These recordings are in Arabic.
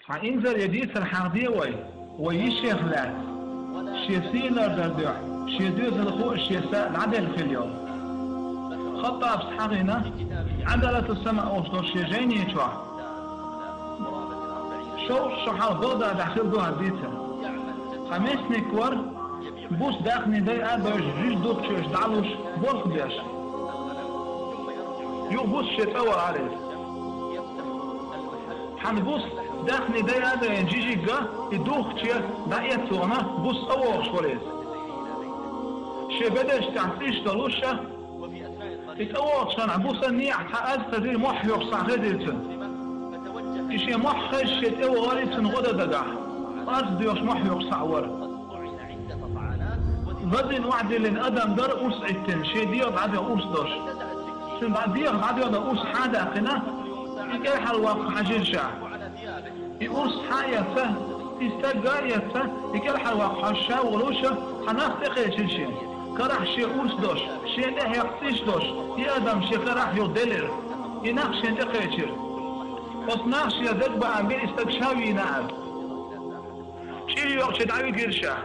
فإنزل يديت الحاضية ويشيخ لات شيسيلر دردوح شيدوز الخوء الشيساء العدل في اليوم خطأ بسحاقنا عدلة السماء أوصل شيجين يتوع شو شحال بوضع داخل دوها ديتا خميس نكور بوس داخني داي أباش جيش دوكشوش دعلوش بوس بيش يو بوس شيت أول عليه حن بوس داخني داي أبا ينجيجي قا يدوكشي داية تونا بوس أول شوريز شي بدأش تعطيش دلوشة يتأول شان عبوسا نيع حقاز تدير محيوك صعغي ديلتن إشي محيش يتأول غاليتن غدا دقاح أرز ديوش محيوك صعور غدين وعدي لن أدم در أوس عدتن شي ديوض عدي أوس دوش شن بعد ديوض عدي أوس حادا قنا يكيح الواقع حجين شاع يأوس حايته يستقايته يكيح الواقع الشاع ولوشة حناخ تقيش الشين كراح شي أوس دوش شي نه يقصيش دوش يا أدم شي كراح يودلر يناخ شي تقيشر وصناخ شي يدقب عن بين استقشاوي ينعب شي يوق شي دعوي قرشا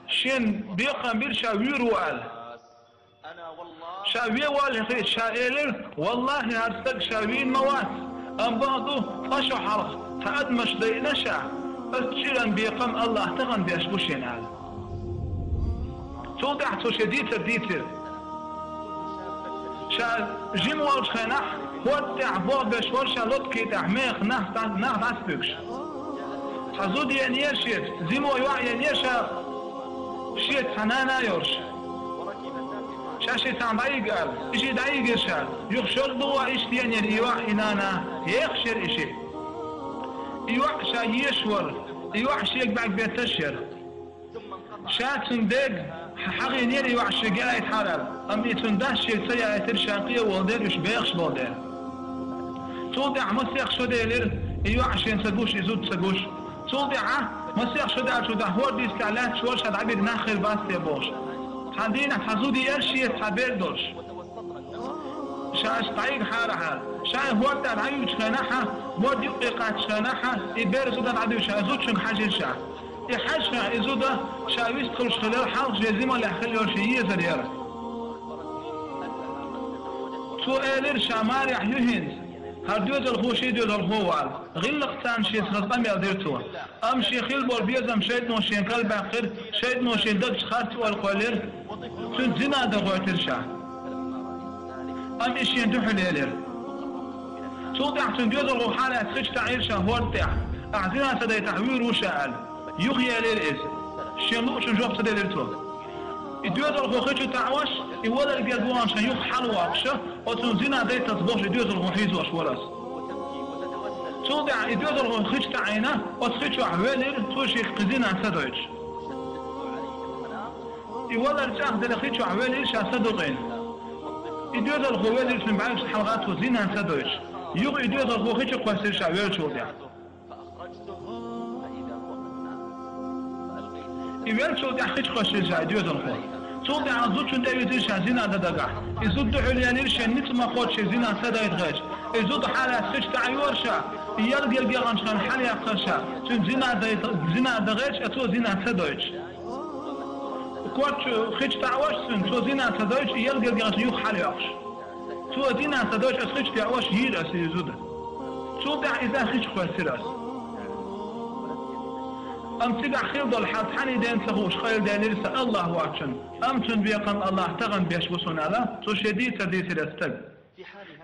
شين بيقام برشا ويروال شاوي والي شائلر والله هرستق شاوين موات ام بعضو فشو حرق فأد مش دينشا فتشيرا بيقام الله تغن بيشبوشين عال توضعتو شديتر ديتر شا جيم والش خناح ودع بوض بشورشا لطكي تحميخ ناخ عسبكش حزود ينيرشيت زيمو يوع ينيرشا شيت حنانا يورش شاشي تان دايق قال اشي دايق ارشا يخشر دوا اشتين يواح انانا يخشر اشي يواح شا يشور يواح شيك بعد بيتشر شاتن ديق حقي نير يواح شقاية حرب ام يتنداش شيك سياية الشاقية والدير يش بيخش بالدير توضع مسيخ شو ديلر يواح شين سقوش يزود سقوش توضع مسيح شو ده هو دي سكالات شوش هاد عبيد ناخر باس يبوش حدينا حزودي يرشي تحبير دوش شاش طعيق حارها شاي هو ده العيو شخناحة هو دي قيقات شخناحة يبير زودة العدو شازود شن حاجة شا يحاجة يزودة شاويس تخلش خلال حالق جزيمة لأخل يورشي يزر تو إلير شامار يحيوهنز هردوز الخوشي دوز الخوال غلق تان شي سرطان يادرتوا ام شي خيل بور بيزم شيد نوشين قلب اخر شيد نوشين دك خارت والقولر تن زنا دغوتر شا ام اشين دحليلر توضع تندوز الروحانة تخش تعير شهور تاع اعزنا سدي تحوير وشاال يغيا للإز شنو شنجوب سدي لرتو يدوز الخوخيشو تعوش يولا القلبوان شن يخ حلواقشة وتنزينا دي تصبوش يدوز الخوخيز واش ورس توضع يدوز الخوخيش تعينا وتخيشو عوالر توشي قزينا سدوش يولا الجاق دلخيشو عوالر شا سدوغين يدوز الخوالر شن بعيش حلغات وزينا سدوش يغ يدوز الخوخيشو قواسر شا عوالر توضع يوال توضع خيش قواسر شا يدوز الخوخ توضع زوج شن دايوزير شازينا ددقع يزود دحوليانير شن نتما قوت شزينا سدا يتغش يزود حالة سج تعيور شا يلقى غنشان حالي قرشا شن زينا دغش اتو زينا سدوش قوت خيج تعوش شن تو زينا سدوش يلقى غنشان يخ حالي قرش تو زينا سدوش خيج تعوش يرس يزود توضع اذا خيج خسرس ام تبع خير ضل حد حني دين تغوش خير دين لسه الله واكشن ام تنبيقن الله تغن بيش بسون على تو شديد تديس الاستق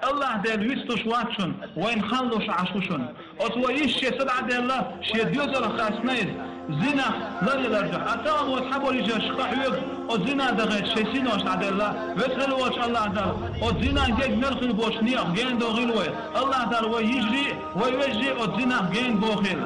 الله دين ويستوش واتشن وين خلوش عشوشن اتويش شي سدع دين الله شي ديوزر خاصنيز زنا لا يرجع اتام وتحبوا لي شخح يق وزنا دغيت شي سينوش عند الله وتخلوا وش الله دار وزنا جيج نرخل بوش نيق جين دو غلوي الله دار ويجري ويوجي وزنا جين بوخيل